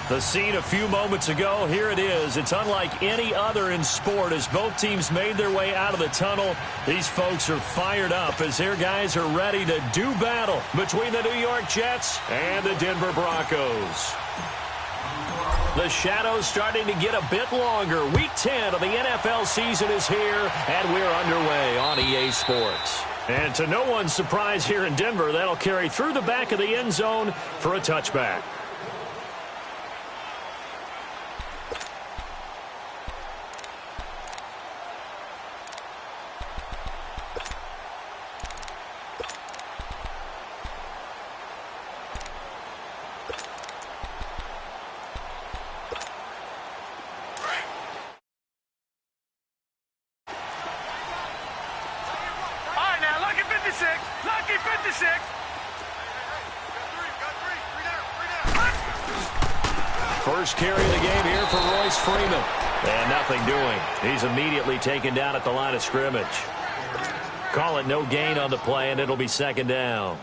The scene a few moments ago, here it is. It's unlike any other in sport as both teams made their way out of the tunnel. These folks are fired up as their guys are ready to do battle between the New York Jets and the Denver Broncos. The shadows starting to get a bit longer. Week 10 of the NFL season is here, and we're underway on EA Sports. And to no one's surprise here in Denver, that'll carry through the back of the end zone for a touchback. Lucky 56. First carry of the game here for Royce Freeman. And nothing doing. He's immediately taken down at the line of scrimmage. Call it no gain on the play, and it'll be second down.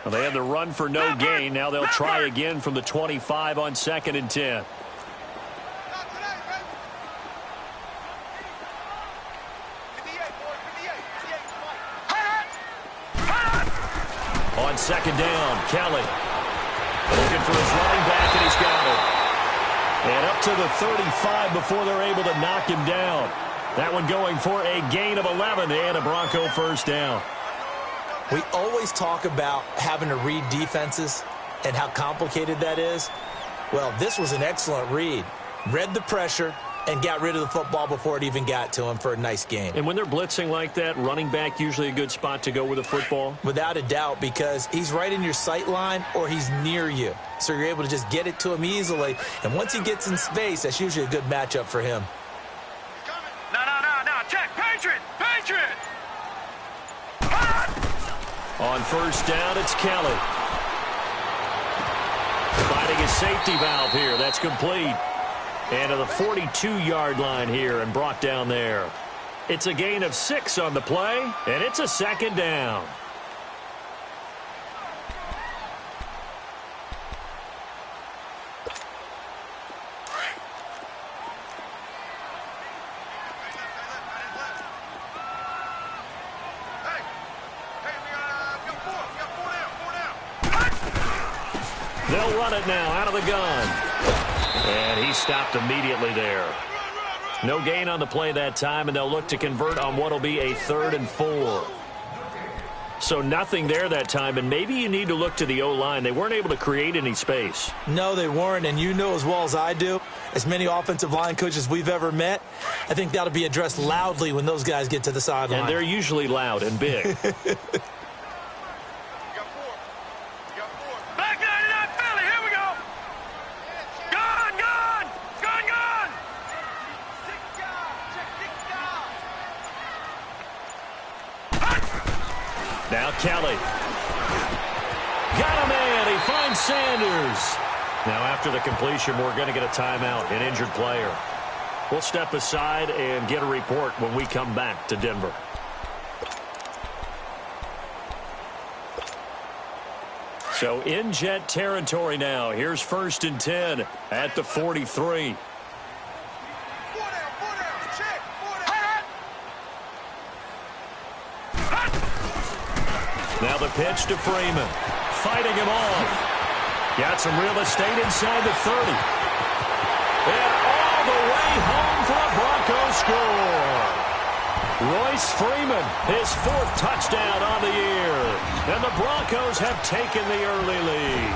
Well, they had the run for no gain. Now they'll try again from the 25 on 2nd and 10. On 2nd down, Kelly looking for his running back, and he's got it. And up to the 35 before they're able to knock him down. That one going for a gain of 11 and a Bronco first down. We always talk about having to read defenses and how complicated that is. Well, this was an excellent read. Read the pressure and got rid of the football before it even got to him for a nice gain. And when they're blitzing like that, running back usually a good spot to go with the football? Without a doubt, because he's right in your sight line or he's near you. So you're able to just get it to him easily. And once he gets in space, that's usually a good matchup for him. No. Check. Patriot. On first down, it's Kelly. Finding his safety valve here. That's complete. And to the 42-yard line here and brought down there. It's a gain of 6 on the play, and it's a second down. They'll run it now out of the gun. And he stopped immediately there. No gain on the play that time, and they'll look to convert on what will be a 3rd and 4. So nothing there that time, and maybe you need to look to the O-line. They weren't able to create any space. No, they weren't, and you know as well as I do, as many offensive line coaches we've ever met, I think that'll be addressed loudly when those guys get to the sideline. And they're usually loud and big. Now Kelly. Got a man. He finds Sanders. Now after the completion, we're going to get a timeout, an injured player. We'll step aside and get a report when we come back to Denver. So in Jet territory now. Here's 1st and 10 at the 43. Now the pitch to Freeman. Fighting him off. Got some real estate inside the 30. And all the way home for a Broncos score. Royce Freeman, his 4th touchdown on the year. And the Broncos have taken the early lead.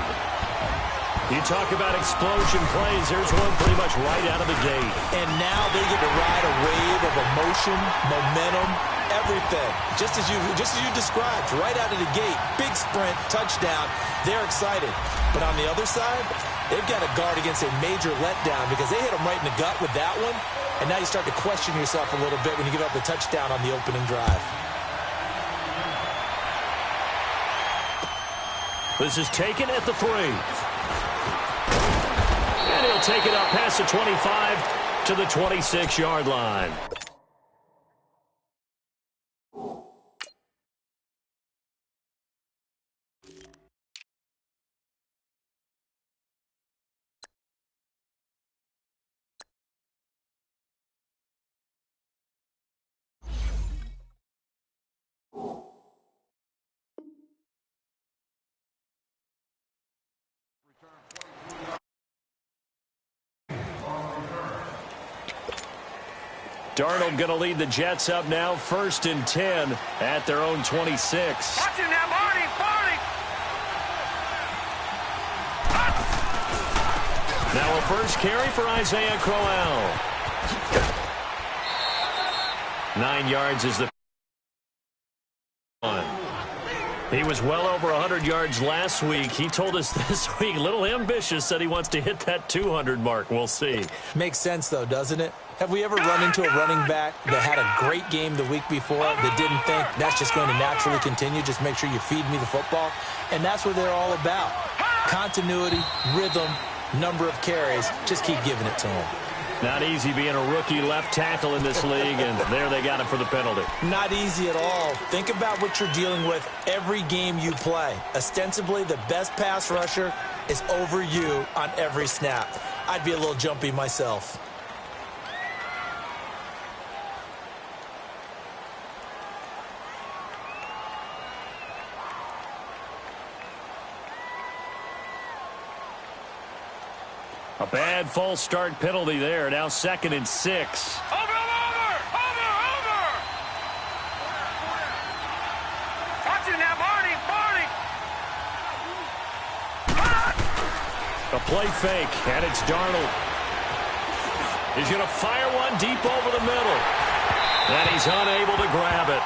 You talk about explosion plays. There's one pretty much right out of the gate. And now they get to ride a wave of emotion, momentum, everything. Just as you described, right out of the gate, big sprint, touchdown. They're excited. But on the other side, they've got to guard against a major letdown because they hit them right in the gut with that one. And now you start to question yourself a little bit when you give up the touchdown on the opening drive. This is taken at the 3. And he'll take it up past the 25 to the 26-yard line. Darnold going to lead the Jets up now, 1st and 10 at their own 26. Watch him now, Barney. Now a first carry for Isaiah Crowell. 9 yards is the one. He was well over 100 yards last week. He told us this week, a little ambitious, said he wants to hit that 200 mark. We'll see. Makes sense, though, doesn't it? Have we ever run into a running back that had a great game the week before that didn't think that's just going to naturally continue? Just make sure you feed me the football. And that's what they're all about. Continuity, rhythm, number of carries. Just keep giving it to them. Not easy being a rookie left tackle in this league, and there they got him for the penalty. Not easy at all. Think about what you're dealing with every game you play. Ostensibly, the best pass rusher is over you on every snap. I'd be a little jumpy myself. A bad false start penalty there. Now 2nd and 6. Over! Watch him now, Barney. A play fake, and it's Darnold. He's going to fire one deep over the middle. And he's unable to grab it.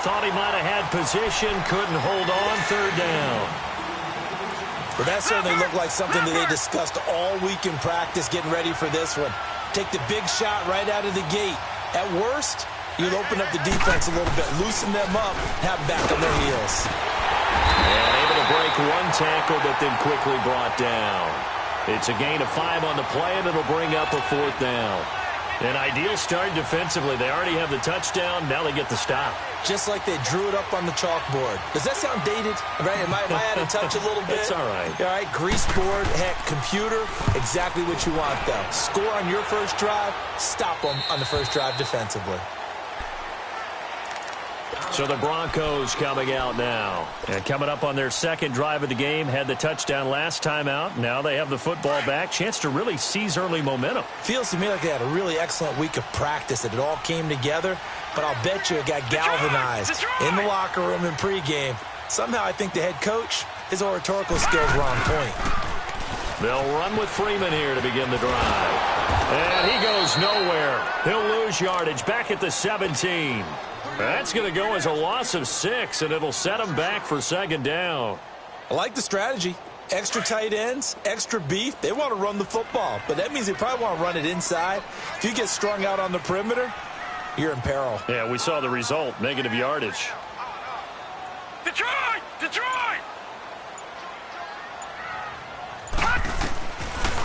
Thought he might have had position, couldn't hold on, 3rd down. But that certainly looked like something that they discussed all week in practice getting ready for this one. Take the big shot right out of the gate. At worst, you'll open up the defense a little bit, loosen them up, have them back on their heels. And able to break one tackle, but then quickly brought down. It's a gain of 5 on the play, and it'll bring up a 4th down. An ideal start defensively. They already have the touchdown. Now they get the stop. Just like they drew it up on the chalkboard. Does that sound dated? Right? Am I out of touch a little bit? It's all right. All right, grease board, heck, computer, exactly what you want, though. Score on your first drive, stop them on the first drive defensively. So the Broncos coming out now. And coming up on their 2nd drive of the game. Had the touchdown last time out. Now they have the football back. Chance to really seize early momentum. Feels to me like they had a really excellent week of practice, that it all came together. But I'll bet you it got galvanized in the locker room in pregame. Somehow I think the head coach, his oratorical skills were on point. They'll run with Freeman here to begin the drive. And he goes nowhere. He'll lose yardage back at the 17. That's going to go as a loss of 6, and it'll set him back for 2nd down. I like the strategy. Extra tight ends, extra beef. They want to run the football, but that means they probably want to run it inside. If you get strung out on the perimeter, you're in peril. Yeah, we saw the result, negative yardage. Detroit!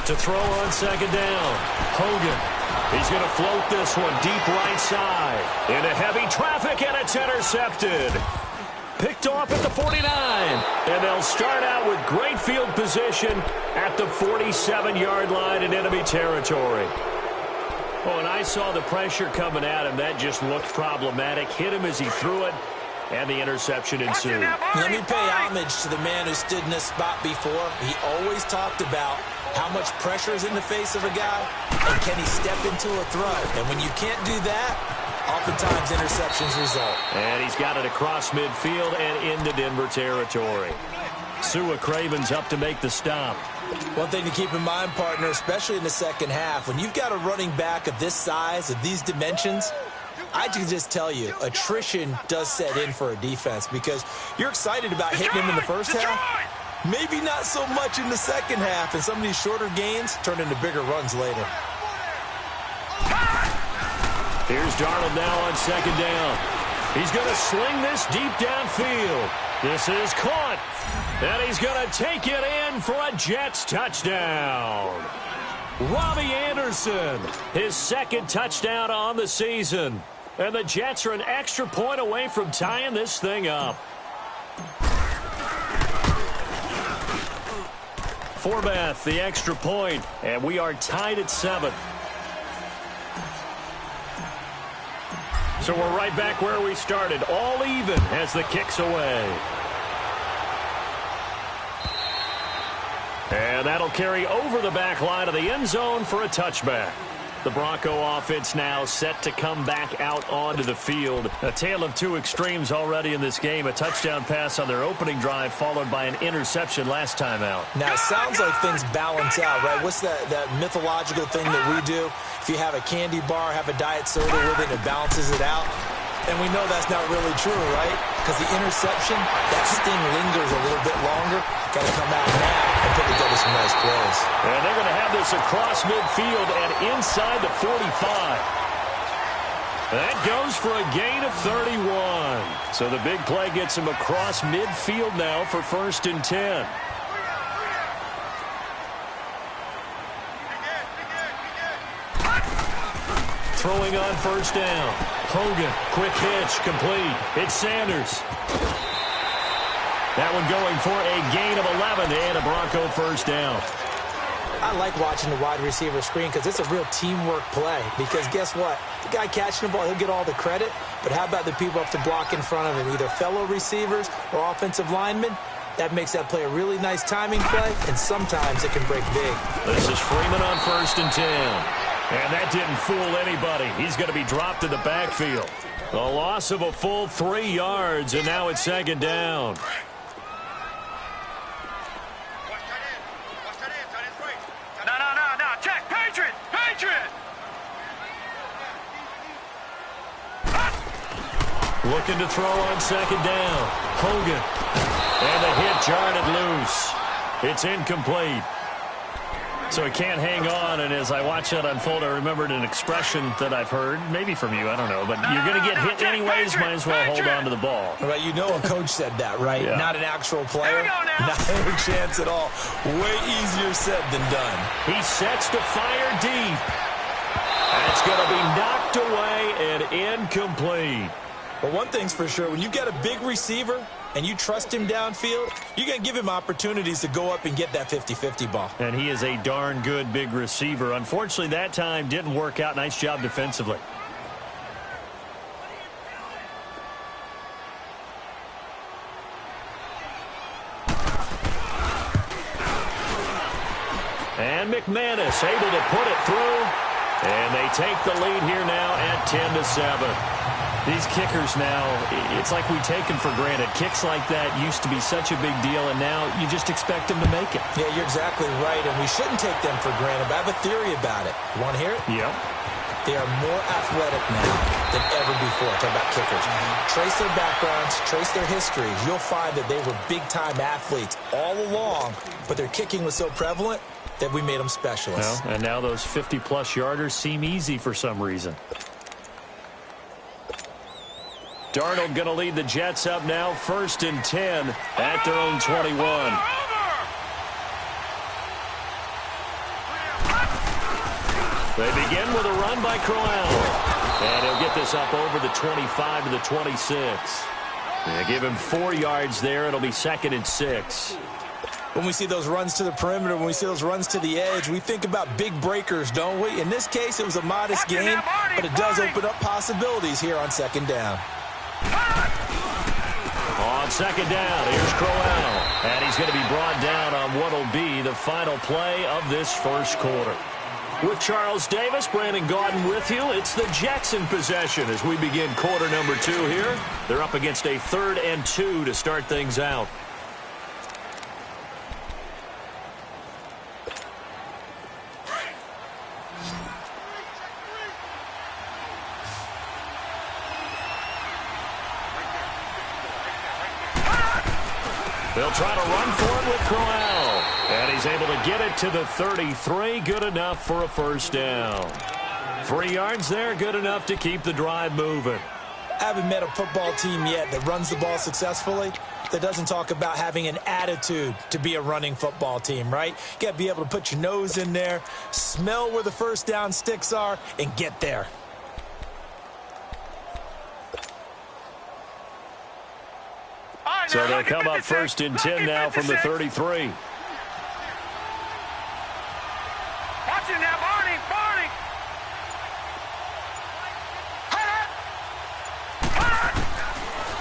To throw on 2nd down. Hogan. He's going to float this one deep right side. Into heavy traffic, and it's intercepted. Picked off at the 49. And they'll start out with great field position at the 47-yard line in enemy territory. Oh, and I saw the pressure coming at him. That just looked problematic. Hit him as he threw it, and the interception ensued. Let me pay homage to the man who stood in this spot before. He always talked about how much pressure is in the face of a guy, and can he step into a throw? And when you can't do that, oftentimes interceptions result. And he's got it across midfield and into Denver territory. Sua Craven's up to make the stop. One thing to keep in mind, partner, especially in the 2nd half, when you've got a running back of this size, of these dimensions, I can just tell you, attrition does set in for a defense, because you're excited about hitting him in the first half. Maybe not so much in the 2nd half, and some of these shorter gains turn into bigger runs later. Here's Darnold now on 2nd down. He's going to sling this deep downfield. This is caught. And he's going to take it in for a Jets touchdown. Robbie Anderson, his 2nd touchdown on the season. And the Jets are an extra point away from tying this thing up. Forbath, the extra point, and we are tied at 7. So we're right back where we started, all even as the kick's away. And that'll carry over the back line of the end zone for a touchback. The Bronco offense now set to come back out onto the field. A tale of two extremes already in this game. A touchdown pass on their opening drive followed by an interception last time out. Now, it sounds like things balance out, right? What's that mythological thing that we do? If you have a candy bar, have a diet soda with it, it balances it out. And we know that's not really true, right? Because the interception, that sting lingers a little bit longer. Got to come out now and put together some nice plays. And they're going to have this across midfield and inside the 45. That goes for a gain of 31. So the big play gets him across midfield now for 1st and 10. Throwing on 1st down. Hogan, quick hitch, complete. It's Sanders. That one going for a gain of 11 and a Bronco 1st down. I like watching the wide receiver screen because it's a real teamwork play. Because guess what? The guy catching the ball, he'll get all the credit. But how about the people up to block in front of him, either fellow receivers or offensive linemen? That makes that play a really nice timing play, and sometimes it can break big. This is Freeman on 1st and 10. And that didn't fool anybody. He's going to be dropped in the backfield. A loss of a full 3 yards, and now it's 2nd down. No. Check. Patriot. Looking to throw on 2nd down. Hogan. And the hit jarred it loose. It's incomplete. So he can't hang on, and as I watch that unfold, I remembered an expression that I've heard, maybe from you, I don't know, but you're going to get hit anyways, might as well hold on to the ball. Right, you know a coach said that, right? Yeah. Not an actual player. Not a chance at all. Way easier said than done. He sets to fire deep. That's going to be knocked away and incomplete. But one thing's for sure, when you got a big receiver and you trust him downfield, you're going to give him opportunities to go up and get that 50-50 ball. And he is a darn good big receiver. Unfortunately, that time didn't work out. Nice job defensively. And McManus able to put it through. And they take the lead here now at 10-7. These kickers now, it's like we take them for granted. Kicks like that used to be such a big deal, and now you just expect them to make it. Yeah, you're exactly right, and we shouldn't take them for granted. But I have a theory about it. You want to hear it? Yep. They are more athletic now than ever before. Talk about kickers. Trace their backgrounds, trace their histories. You'll find that they were big-time athletes all along, but their kicking was so prevalent that we made them specialists. Well, and now those 50-plus yarders seem easy for some reason. Darnold going to lead the Jets up now, 1st and 10 at their own 21. They begin with a run by Crowell. And he'll get this up over the 25 to the 26. They give him 4 yards there. It'll be 2nd and 6. When we see those runs to the perimeter, when we see those runs to the edge, we think about big breakers, don't we? In this case, it was a modest gain, but it does open up possibilities here on 2nd down. On 2nd down, here's Crowell. And he's going to be brought down on what will be the final play of this 1st quarter. With Charles Davis, Brandon Gaudin with you. It's the Jets in possession as we begin quarter number 2 here. They're up against a 3rd and 2 to start things out. They'll try to run for it with Crowell. And he's able to get it to the 33. Good enough for a 1st down. 3 yards there, good enough to keep the drive moving. I haven't met a football team yet that runs the ball successfully that doesn't talk about having an attitude to be a running football team, right? You got to be able to put your nose in there, smell where the 1st down sticks are, and get there. So they'll come up 1st and 10 now from the 33. Watch it now, Barney.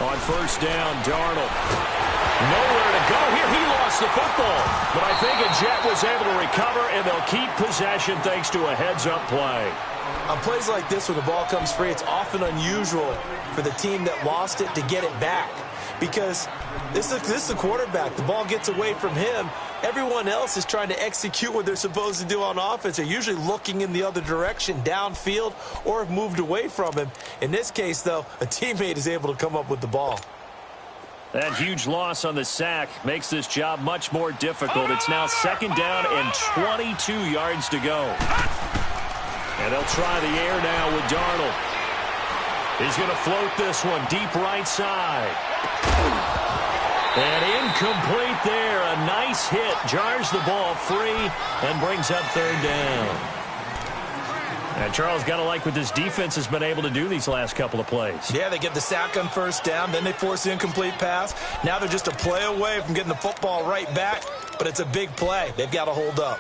On 1st down, Darnold. Nowhere to go here. He lost the football. But I think a Jet was able to recover, and they'll keep possession thanks to a heads-up play. On plays like this, when the ball comes free, it's often unusual for the team that lost it to get it back. Because this is the quarterback. The ball gets away from him. Everyone else is trying to execute what they're supposed to do on offense. They're usually looking in the other direction, downfield, or have moved away from him. In this case, though, a teammate is able to come up with the ball. That huge loss on the sack makes this job much more difficult. It's now 2nd down and 22 yards to go. And they'll try the air now with Darnold. He's going to float this one deep right side. And incomplete there. A nice hit. Jars the ball free and brings up 3rd down. And Charles, got to like what this defense has been able to do these last couple of plays. Yeah, they get the sack on 1st down. Then they force the incomplete pass. Now they're just a play away from getting the football right back. But it's a big play. They've got to hold up.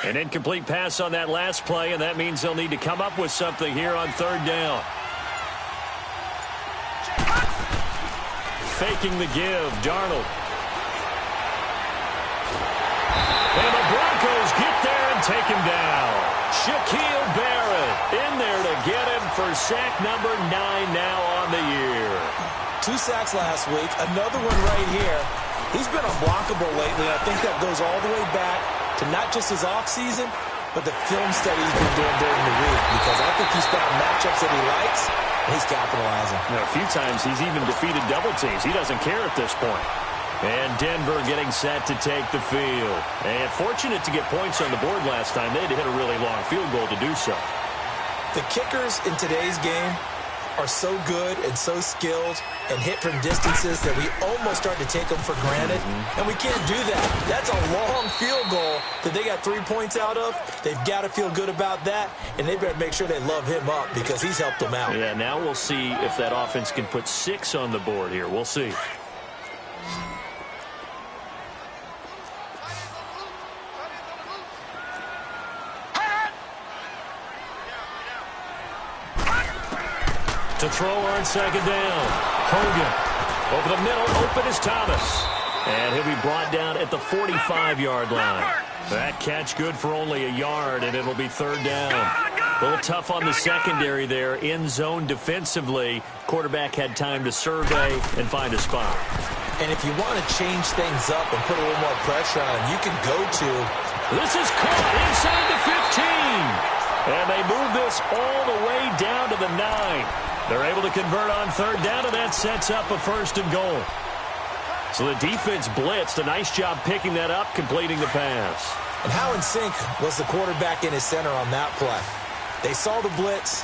An incomplete pass on that last play, and that means they'll need to come up with something here on 3rd down. Faking the give, Darnold. And the Broncos get there and take him down. Shaquille Barrett in there to get him for sack number 9 now on the year. 2 sacks last week, another one right here. He's been unblockable lately. I think that goes all the way back to not just his offseason, but the film study he's been doing during the week, because I think he's found matchups that he likes, and he's capitalizing. A few times he's even defeated double teams. He doesn't care at this point. And Denver getting set to take the field. And fortunate to get points on the board last time. They had to hit a really long field goal to do so. The kickers in today's game are so good and so skilled and hit from distances that we almost start to take them for granted. And we can't do that. That's a long field goal that they got 3 points out of. They've got to feel good about that, and they better make sure they love him up because he's helped them out. Yeah, now we'll see if that offense can put 6 on the board here. We'll see. To throw on 2nd down. Hogan over the middle. Open is Thomas. And he'll be brought down at the 45-yard line. That catch good for only a yard, and it'll be 3rd down. A little tough on the secondary there. In zone defensively. Quarterback had time to survey and find a spot. And if you want to change things up and put a little more pressure on him, you can go to... This is caught inside the 15. And they move this all the way down to the 9. They're able to convert on 3rd down, and that sets up a 1st and goal. So the defense blitzed. A nice job picking that up, completing the pass. And how in sync was the quarterback in his center on that play? They saw the blitz,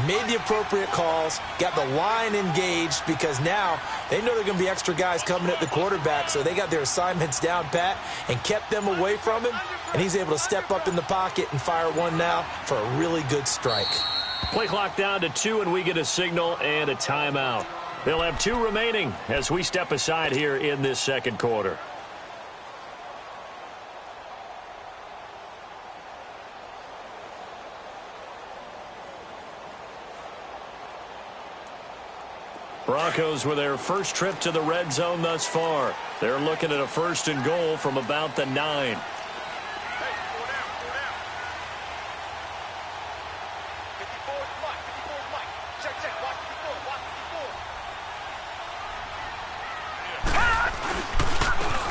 made the appropriate calls, got the line engaged, because now they know there are going to be extra guys coming at the quarterback, so they got their assignments down pat and kept them away from him, and he's able to step up in the pocket and fire one now for a really good strike. Play clock down to 2, and we get a signal and a timeout. They'll have 2 remaining as we step aside here in this 2nd quarter. Broncos with their first trip to the red zone thus far. They're looking at a 1st and goal from about the 9.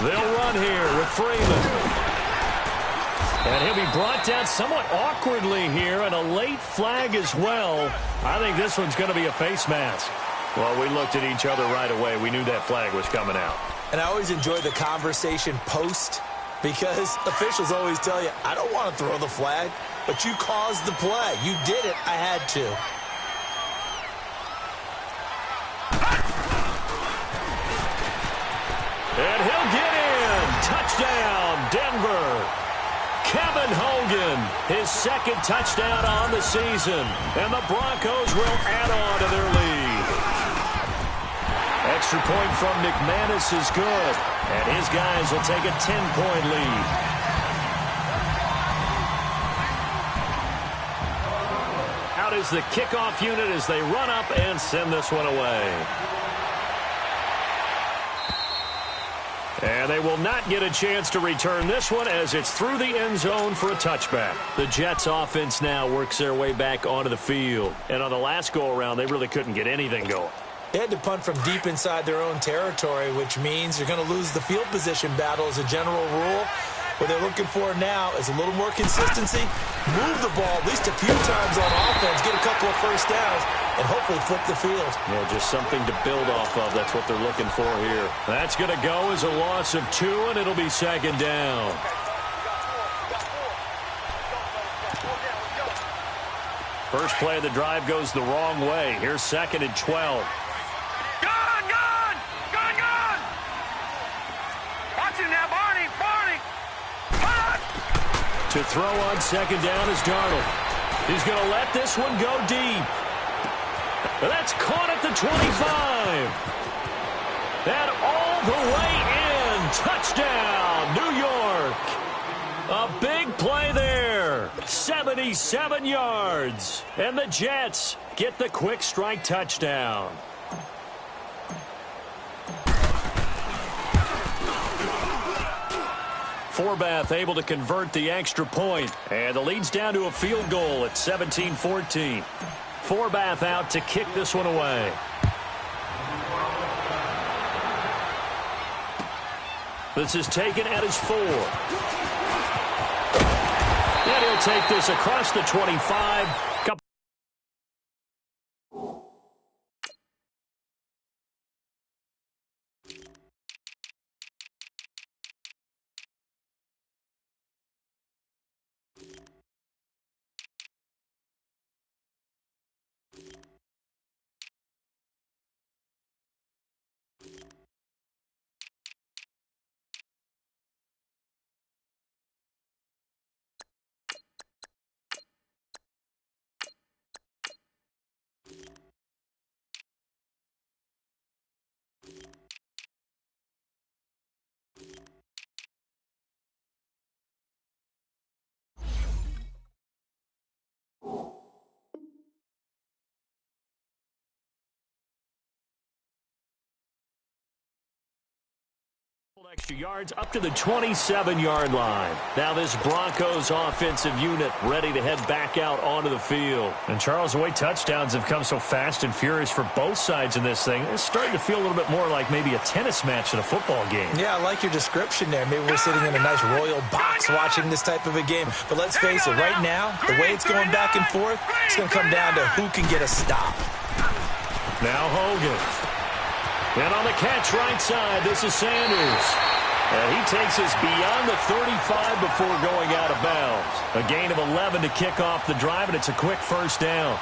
They'll run here with Freeman. And he'll be brought down somewhat awkwardly here, and a late flag as well. I think this one's going to be a face mask. Well, we looked at each other right away. We knew that flag was coming out. And I always enjoy the conversation post, because officials always tell you, I don't want to throw the flag, but you caused the play. You did it. I had to. And he'll get in. Touchdown, Denver. Kevin Hogan, his 2nd touchdown on the season. And the Broncos will add on to their lead. Extra point from McManus is good. And his guys will take a 10-point lead. is the kickoff unit as they run up and send this one away. And they will not get a chance to return this one as it's through the end zone for a touchback. The Jets offense now works their way back onto the field. And on the last go-around, they really couldn't get anything going. They had to punt from deep inside their own territory, which means you're going to lose the field position battle as a general rule. What they're looking for now is a little more consistency, move the ball at least a few times on offense, get a couple of first downs, and hopefully flip the field. Yeah, just something to build off of. That's what they're looking for here. That's going to go as a loss of 2, and it'll be second down. First play of the drive goes the wrong way. Here's 2nd and 12. To throw on second down is Darnold. He's going to let this one go deep. That's caught at the 25. And all the way in. Touchdown, New York. A big play there. 77 yards. And the Jets get the quick strike touchdown. Forbath able to convert the extra point. And the lead's down to a field goal at 17-14. Forbath out to kick this one away. This is taken at his 4. And he'll take this across the 25. Extra yards up to the 27-yard line. Now this Broncos offensive unit ready to head back out onto the field. And Charles, the way touchdowns have come so fast and furious for both sides in this thing, it's starting to feel a little bit more like maybe a tennis match in a football game. Yeah, I like your description there. Maybe we're sitting in a nice royal box watching this type of a game. But let's face it, right now, the way it's going back and forth, it's going to come down to who can get a stop. Now Hogan. And on the catch right side, this is Sanders. And he takes us beyond the 35 before going out of bounds. A gain of 11 to kick off the drive, and it's a quick first down.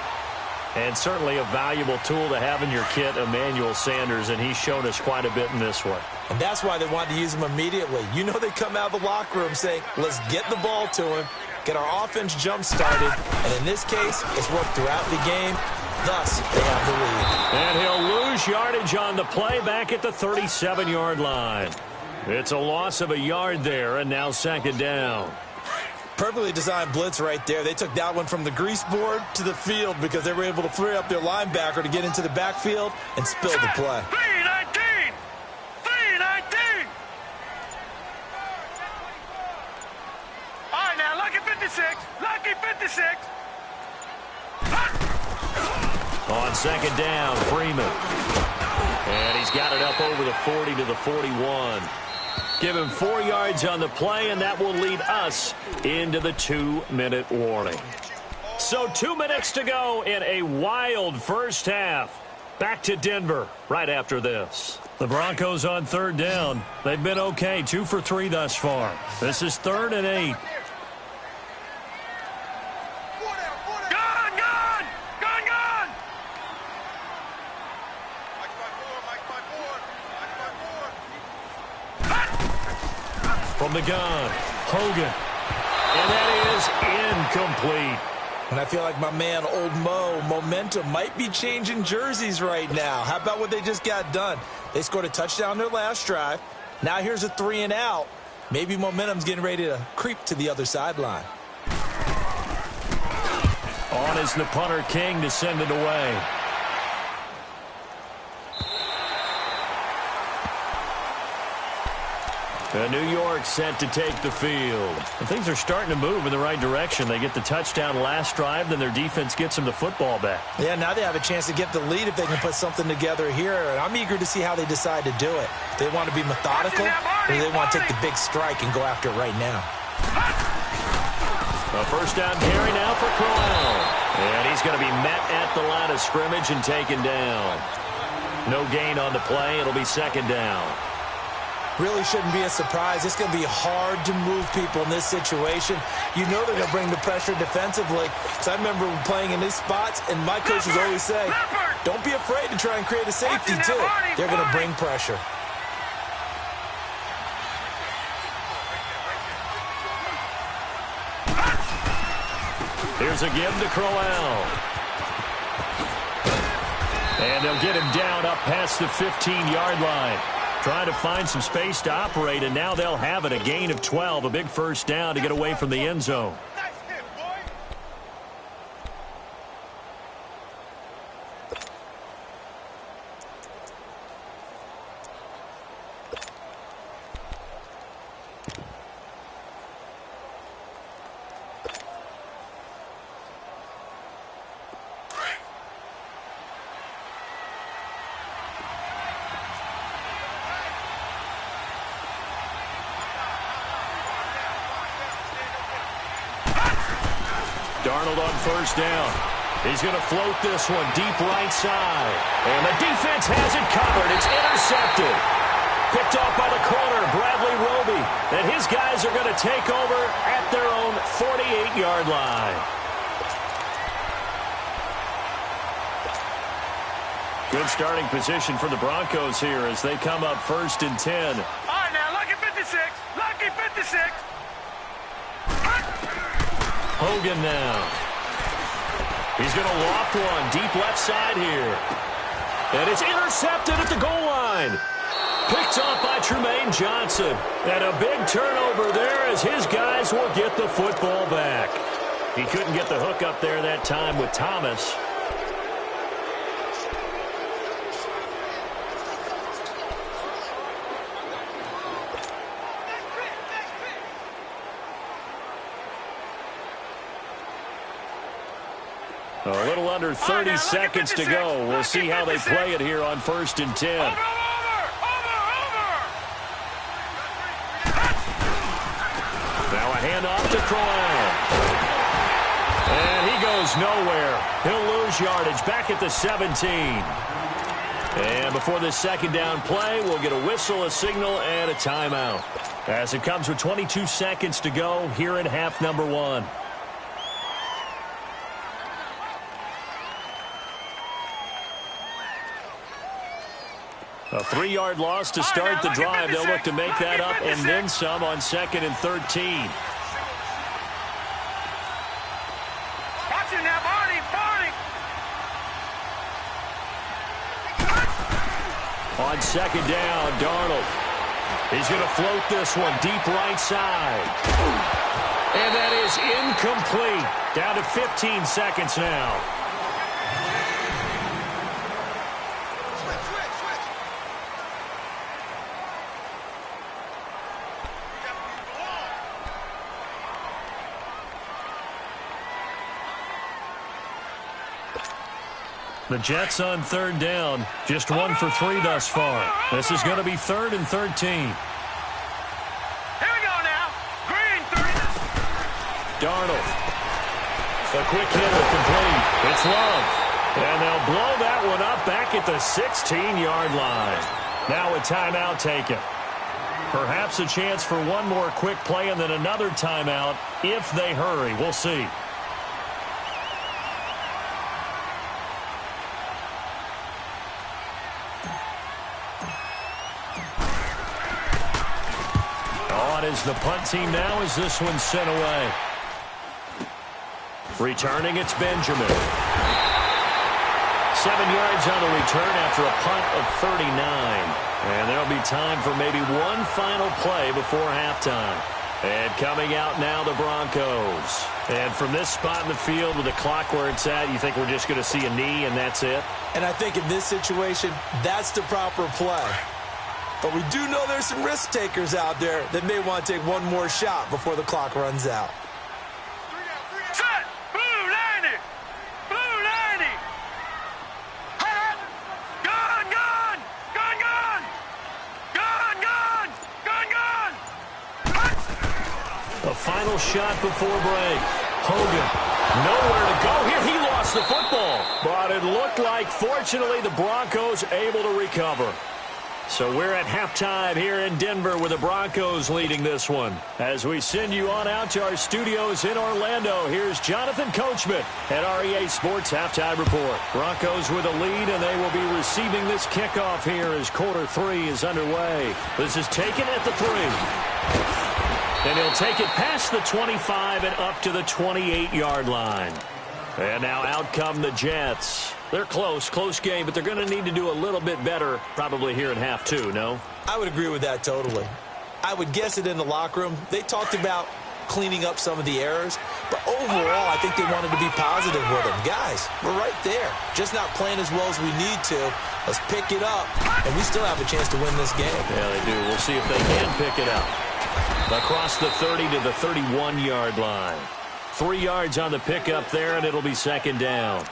And certainly a valuable tool to have in your kit, Emmanuel Sanders, and he's shown us quite a bit in this one. And that's why they wanted to use him immediately. You know they come out of the locker room saying, let's get the ball to him, get our offense jump-started, and in this case, it's worked throughout the game. Thus, they have the lead. And he'll lose yardage on the play back at the 37-yard line. It's a loss of a yard there, and now second down. Perfectly designed blitz right there. They took that one from the grease board to the field because they were able to free up their linebacker to get into the backfield and spill the play. 3-19! 3-19! All right, now, lucky 56. Lucky 56. On second down, Freeman. And he's got it up over the 40 to the 41. Give him 4 yards on the play, and that will lead us into the 2-minute warning. So 2 minutes to go in a wild first half. Back to Denver right after this. The Broncos on third down. They've been okay, 2 for 3 thus far. This is 3rd and 8. From the gun, Hogan. And that is incomplete. And I feel like my man, Old Mo, momentum might be changing jerseys right now. How about what they just got done? They scored a touchdown their last drive. Now here's a 3 and out. Maybe momentum's getting ready to creep to the other sideline. On is the punter King to send it away. New York set to take the field. And things are starting to move in the right direction. They get the touchdown last drive, then their defense gets them the football back. Yeah, now they have a chance to get the lead if they can put something together here. And I'm eager to see how they decide to do it. They want to be methodical, or they want to take the big strike and go after it right now. A first down carry now for Crowell. And he's going to be met at the line of scrimmage and taken down. No gain on the play. It'll be second down. Really shouldn't be a surprise. It's going to be hard to move people in this situation. You know they're going to bring the pressure defensively. So I remember playing in these spots, and my coaches always say, don't be afraid to try and create a safety, too. They're going to bring pressure. Here's a give to Crowell. And they'll get him down up past the 15-yard line. Trying to find some space to operate, and now they'll have it. A gain of 12, a big first down to get away from the end zone. Darnold on first down. He's going to float this one deep right side. And the defense has it covered. It's intercepted. Picked off by the corner, Bradley Roby. And his guys are going to take over at their own 48-yard line. Good starting position for the Broncos here as they come up first and 10. All right, now, lucky 56. Lucky 56. Hogan now. He's going to loft one deep left side here. And it's intercepted at the goal line. Picked off by Trumaine Johnson. And a big turnover there as his guys will get the football back. He couldn't get the hook up there that time with Thomas. A little under 30 seconds to go. We'll see how they play it here on first and 10. Over. Now a handoff to Crowell. And he goes nowhere. He'll lose yardage back at the 17. And before this second down play, we'll get a whistle, a signal, and a timeout. As it comes with 22 seconds to go here in half number one. A 3-yard loss to start the drive. They'll look to make that up and then some on second and 13. Watch it now, Barney. On second down, Darnold. He's going to float this one deep right side. And that is incomplete. Down to 15 seconds now. The Jets on third down, just 1 for 3 thus far. This is going to be third and 13. Here we go now. Green 3. Darnold. A quick hitter complete. It's Love. And they'll blow that one up back at the 16-yard line. Now a timeout taken. Perhaps a chance for one more quick play and then another timeout if they hurry. We'll see. As the punt team now as this one's sent away. Returning, it's Benjamin. 7 yards on the return after a punt of 39. And there'll be time for maybe one final play before halftime. And coming out now, the Broncos. And from this spot in the field with the clock where it's at, you think we're just going to see a knee and that's it? And I think in this situation, that's the proper play. But we do know there's some risk takers out there that may want to take one more shot before the clock runs out. Set! Blue 90! Blue 90! Hot! Gun, gun! Gun, gun! Gun, gun! Gun, gun! Hot! A final shot before break. Hogan, nowhere to go here. He lost the football. But it looked like, fortunately, the Broncos able to recover. So we're at halftime here in Denver with the Broncos leading this one. As we send you on out to our studios in Orlando, here's Jonathan Coachman at REA Sports Halftime Report. Broncos with a lead, and they will be receiving this kickoff here as quarter 3 is underway. This is taken at the 3. And he'll take it past the 25 and up to the 28-yard line. And now out come the Jets. They're close game, but they're going to need to do a little bit better probably here in half 2, no? I would agree with that totally. I would guess it in the locker room. They talked about cleaning up some of the errors, but overall I think they wanted to be positive with them. Guys, we're right there. Just not playing as well as we need to. Let's pick it up, and we still have a chance to win this game. Yeah, they do. We'll see if they can pick it up. Across the 30 to the 31-yard line. 3 yards on the pickup there, and it'll be second down.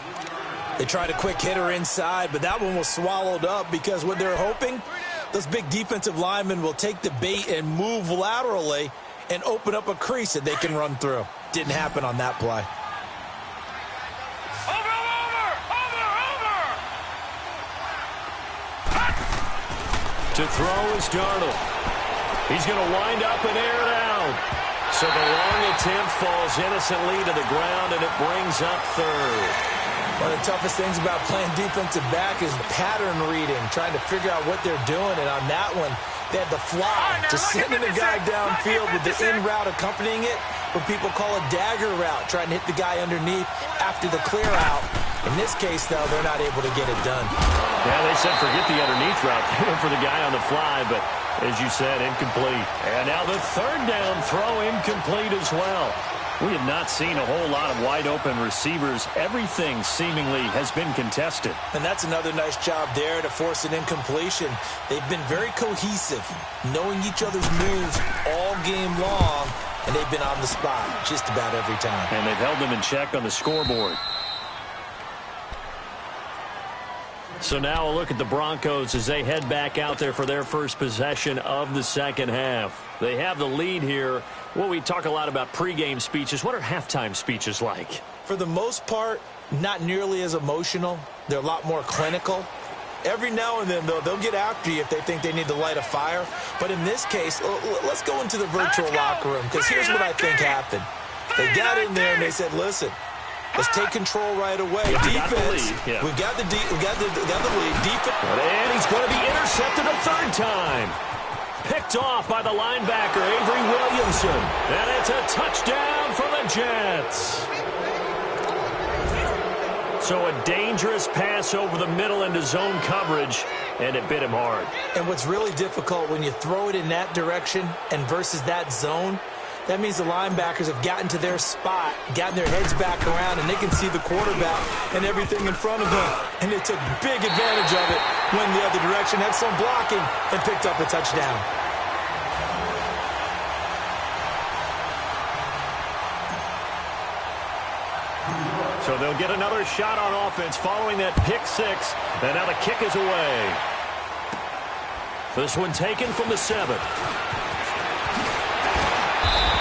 They tried a quick hitter inside, but that one was swallowed up because what they're hoping, those big defensive linemen will take the bait and move laterally and open up a crease that they can run through. Didn't happen on that play. To throw is Darnold. He's going to wind up and air it out. So the long attempt falls innocently to the ground, and it brings up third. One of the toughest things about playing defensive back is pattern reading, trying to figure out what they're doing. And on that one, they had the fly, just sending the guy downfield with the in route accompanying it, what people call a dagger route, trying to hit the guy underneath after the clear out. In this case, though, they're not able to get it done. Yeah, they said forget the underneath route. They went for the guy on the fly, but as you said, incomplete. And now the third down throw incomplete as well. We have not seen a whole lot of wide-open receivers. Everything seemingly has been contested. And that's another nice job there to force an incompletion. They've been very cohesive, knowing each other's moves all game long, and they've been on the spot just about every time. And they've held them in check on the scoreboard. So now a look at the Broncos as they head back out there for their first possession of the second half. They have the lead here. Well, we talk a lot about pregame speeches. What are halftime speeches like? For the most part, not nearly as emotional. They're a lot more clinical. Every now and then, though, they'll get after you if they think they need to light a fire. But in this case, let's go into the virtual locker room, because here's what I think happened. They got in there and they said, listen, let's take control right away. Defense, we've got the lead. Defense. And he's going to be intercepted a third time. Picked off by the linebacker, Avery Williamson. And it's a touchdown for the Jets. So a dangerous pass over the middle into zone coverage, and it bit him hard. And what's really difficult when you throw it in that direction and versus that zone, that means the linebackers have gotten to their spot, gotten their heads back around, and they can see the quarterback and everything in front of them. And they took big advantage of it, went the other direction, had some blocking, and picked up a touchdown. So they'll get another shot on offense following that pick six. And now the kick is away. This one taken from the 7.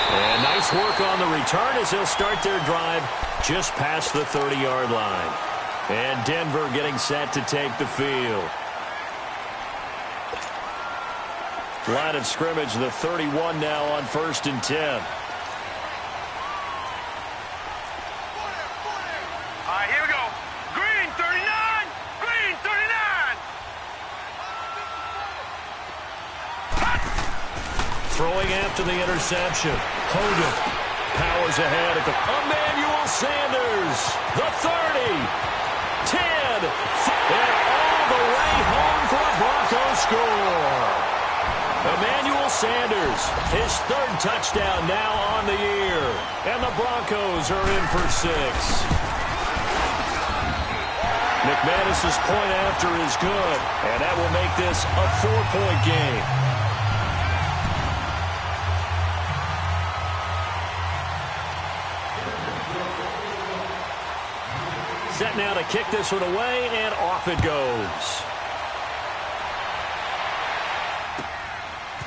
And nice work on the return as they'll start their drive just past the 30-yard line. And Denver getting set to take the field. Line of scrimmage, the 31 now on 1st and 10. All right, here we go. Green 39. Green 39. Throwing after the interception. Hogan powers ahead at the Emmanuel Sanders. The 30. 10. And all the way home for a Broncos score. Emmanuel Sanders, his third touchdown now on the year. And the Broncos are in for 6. McManus's point after is good, and that will make this a 4-point game. Set now to kick this one away, and off it goes.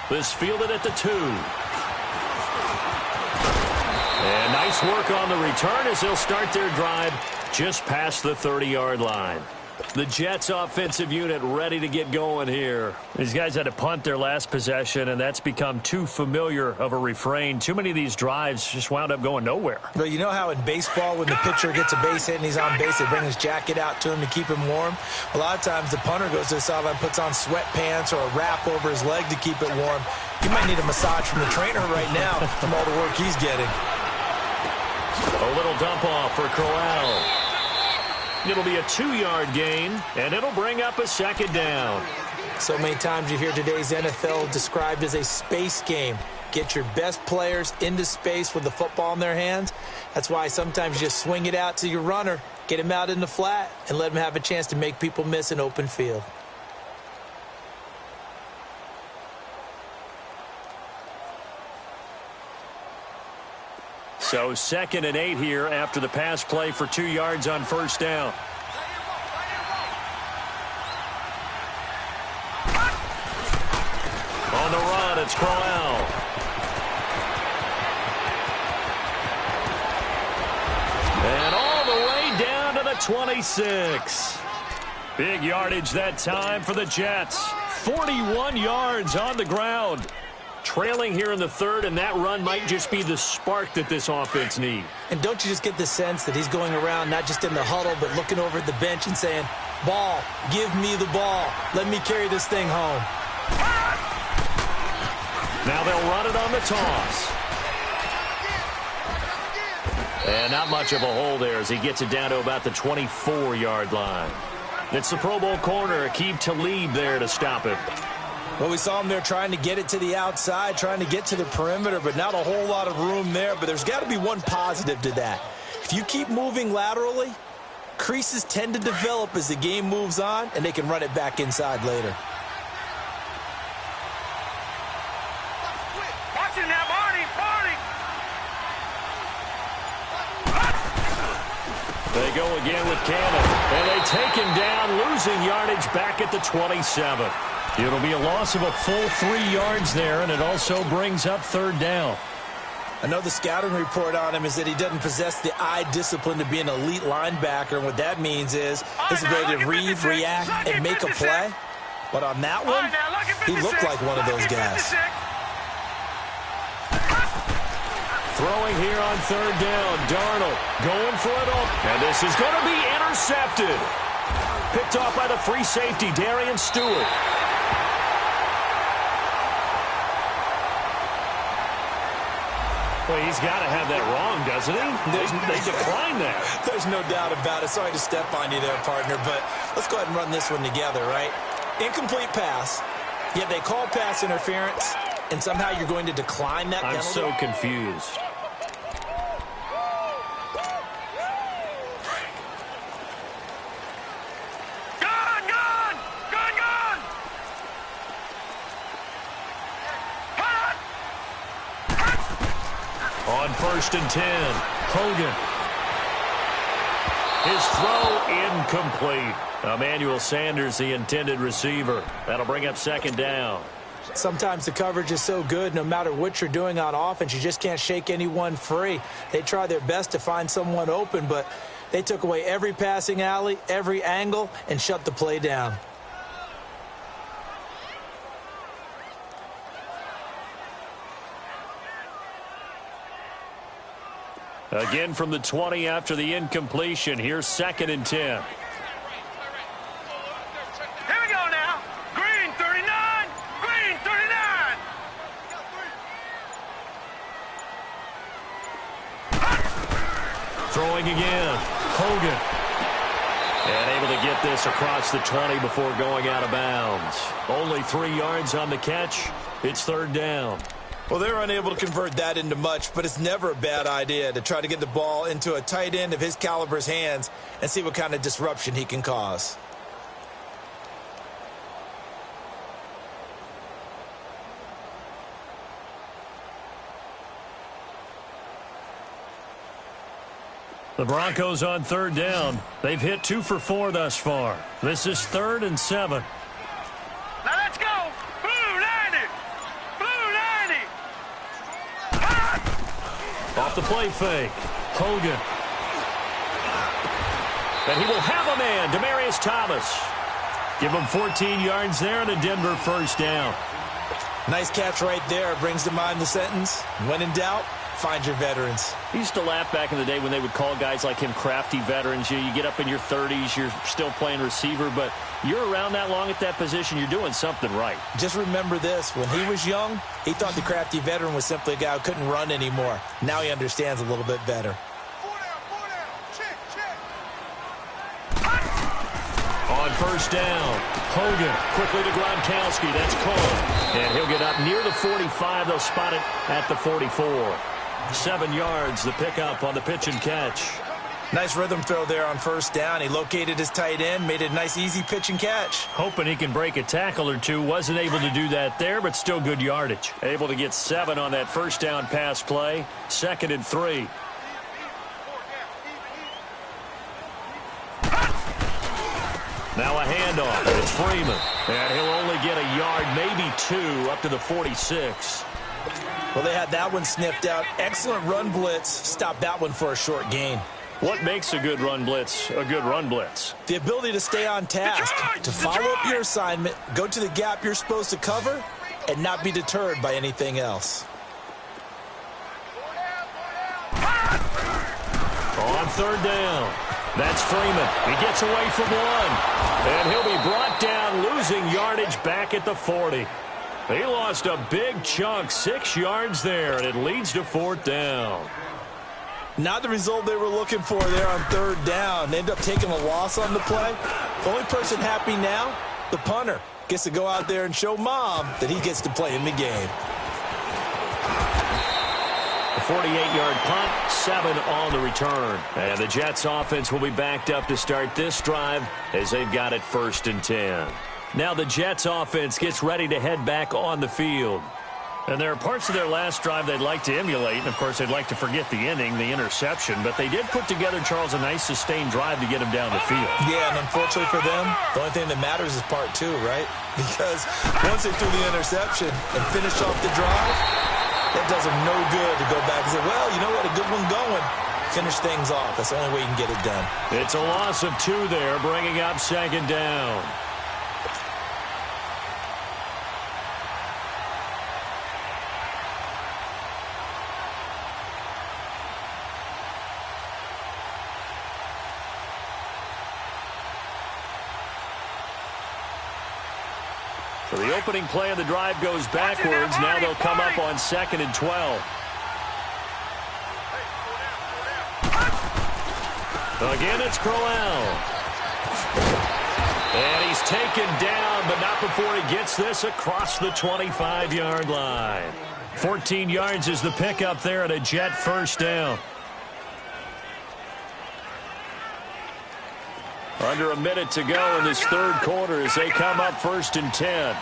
This fielded at the 2. And nice work on the return as they'll start their drive just past the 30-yard line. The Jets offensive unit ready to get going here. These guys had to punt their last possession, and that's become too familiar of a refrain. Too many of these drives just wound up going nowhere. But you know how in baseball when the pitcher gets a base hit and he's on base, they bring his jacket out to him to keep him warm? A lot of times the punter goes to the sideline, puts on sweatpants or a wrap over his leg to keep it warm. You might need a massage from the trainer right now from all the work he's getting. A little dump off for Crowell. It'll be a 2-yard gain, and it'll bring up a second down. So many times you hear today's NFL described as a space game. Get your best players into space with the football in their hands. That's why sometimes you just swing it out to your runner, get him out in the flat, and let him have a chance to make people miss an open field. So 2nd and 8 here after the pass play for 2 yards on first down. On the run, it's Crowell. And all the way down to the 26. Big yardage that time for the Jets. 41 yards on the ground. Trailing here in the 3rd, and that run might just be the spark that this offense needs. And don't you just get the sense that he's going around not just in the huddle, but looking over at the bench and saying, ball, give me the ball. Let me carry this thing home. Now they'll run it on the toss. And not much of a hole there as he gets it down to about the 24-yard line. It's the Pro Bowl corner, Aqib Talib there to stop him. Well, we saw him there trying to get it to the outside, trying to get to the perimeter, but not a whole lot of room there. But there's got to be one positive to that. If you keep moving laterally, creases tend to develop as the game moves on, and they can run it back inside later. Watch it now, Barney! They go again with Cannon, and they take him down, losing yardage back at the 27. It'll be a loss of a full 3 yards there, and it also brings up 3rd down. I know the scouting report on him is that he doesn't possess the eye discipline to be an elite linebacker, and what that means is his ability to read, react, and make a play. But on that one, he looked like one of those guys. Throwing here on 3rd down, Darnold going for it all. And this is going to be intercepted. Picked off by the free safety, Darian Stewart. Well, he's got to have that wrong, doesn't he? They declined that. There's no doubt about it. Sorry to step on you there, partner, but let's go ahead and run this one together, right? Incomplete pass, yet they call pass interference, and somehow you're going to decline that penalty? I'm so confused. On 1st and 10, Hogan. His throw incomplete. Emmanuel Sanders, the intended receiver. That'll bring up 2nd down. Sometimes the coverage is so good, no matter what you're doing on offense, you just can't shake anyone free. They try their best to find someone open, but they took away every passing alley, every angle, and shut the play down. Again from the 20 after the incompletion. Here's 2nd and 10. Here we go now. Green 39. Green 39. Throwing again. Hogan. And able to get this across the 20 before going out of bounds. Only 3 yards on the catch. It's third down. Well, they're unable to convert that into much, but it's never a bad idea to try to get the ball into a tight end of his caliber's hands and see what kind of disruption he can cause. The Broncos on third down. They've hit 2 for 4 thus far. This is 3rd and 7. Now let's go. Blue 90. Blue 90. Off the play fake. Hogan. And he will have a man, Demaryius Thomas. Give him 14 yards there and a Denver first down. Nice catch right there. Brings to mind the sentence, when in doubt, find your veterans. He used to laugh back in the day when they would call guys like him crafty veterans. You get up in your 30s, you're still playing receiver, but you're around that long at that position, you're doing something right. Just remember this. When he was young, he thought the crafty veteran was simply a guy who couldn't run anymore. Now he understands a little bit better. On first down, Hogan quickly to Gronkowski. That's caught. And he'll get up near the 45. They'll spot it at the 44. 7 yards, the pickup on the pitch and catch. Nice rhythm throw there on first down. He located his tight end, made it a nice, easy pitch and catch. Hoping he can break a tackle or two. Wasn't able to do that there, but still good yardage. Able to get 7 on that first down pass play. 2nd and 3. Now a handoff. It's Freeman. And he'll only get a yard, maybe 2, up to the 46. Well, they had that one sniffed out. Excellent run blitz. Stopped that one for a short gain. What makes a good run blitz a good run blitz? The ability to stay on task, to follow up your assignment, go to the gap you're supposed to cover, and not be deterred by anything else. On third down. That's Freeman. He gets away from one. And he'll be brought down, losing yardage back at the 40. He lost a big chunk, 6 yards there, and it leads to 4th down. Not the result they were looking for there on third down. They end up taking a loss on the play. The only person happy now, the punter, gets to go out there and show mom that he gets to play in the game. A 48-yard punt, 7 on the return. And the Jets offense will be backed up to start this drive as they've got it 1st and 10. Now the Jets offense gets ready to head back on the field. And there are parts of their last drive they'd like to emulate. And, of course, they'd like to forget the inning, the interception. But they did put together, Charles, a nice sustained drive to get him down the field. Yeah, and unfortunately for them, the only thing that matters is part 2, right? Because once they threw the interception and finished off the drive, that does them no good to go back and say, well, you know what, a good one going. Finish things off. That's the only way you can get it done. It's a loss of 2 there, bringing up 2nd down. So the opening play of the drive goes backwards. Now they'll come up on 2nd and 12. Again, it's Crowell. And he's taken down, but not before he gets this across the 25-yard line. 14 yards is the pickup there at a Jet first down. Under a minute to go in this third quarter as they come up 1st and 10.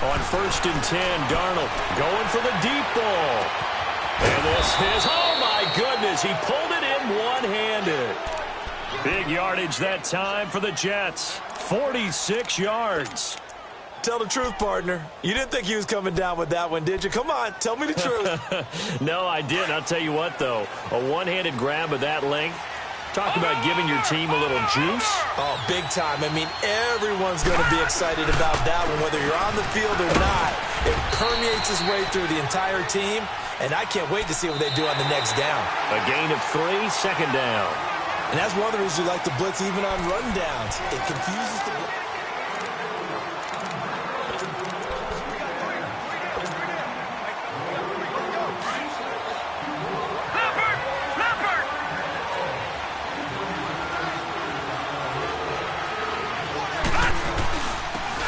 On 1st and 10, Darnold going for the deep ball. And this is, oh my goodness, he pulled it in one-handed. Big yardage that time for the Jets. 46 yards. Tell the truth, partner. You didn't think he was coming down with that one, did you? Come on, tell me the truth. No, I didn't. I'll tell you what, though. A one-handed grab of that length. Talk about giving your team a little juice. Oh, big time. I mean, everyone's going to be excited about that one, whether you're on the field or not. It permeates its way through the entire team, and I can't wait to see what they do on the next down. A gain of 3, 2nd down. And that's one of the reasons we like to blitz even on rundowns. It confuses the blitz.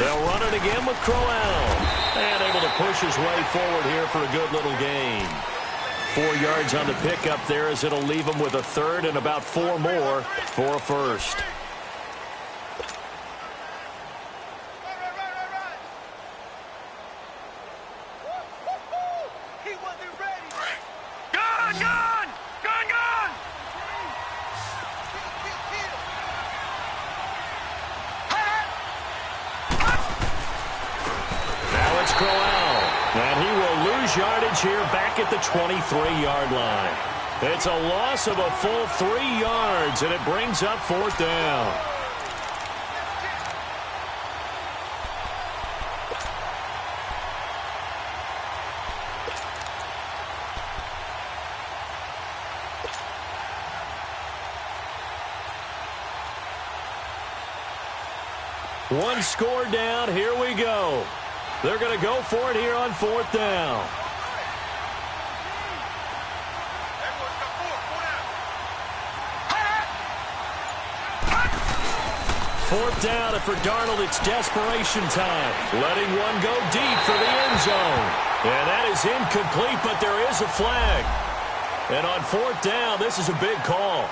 They'll run it again with Crowell. And able to push his way forward here for a good little gain. 4 yards on the pickup there as it'll leave him with a third and about 4 more for a first. Yardage here back at the 23-yard line. It's a loss of a full 3 yards, and it brings up 4th down. One score down. Here we go. They're going to go for it here on 4th down. Fourth down, and for Darnold, it's desperation time. Letting one go deep for the end zone. And that is incomplete, but there is a flag. And on 4th down, this is a big call.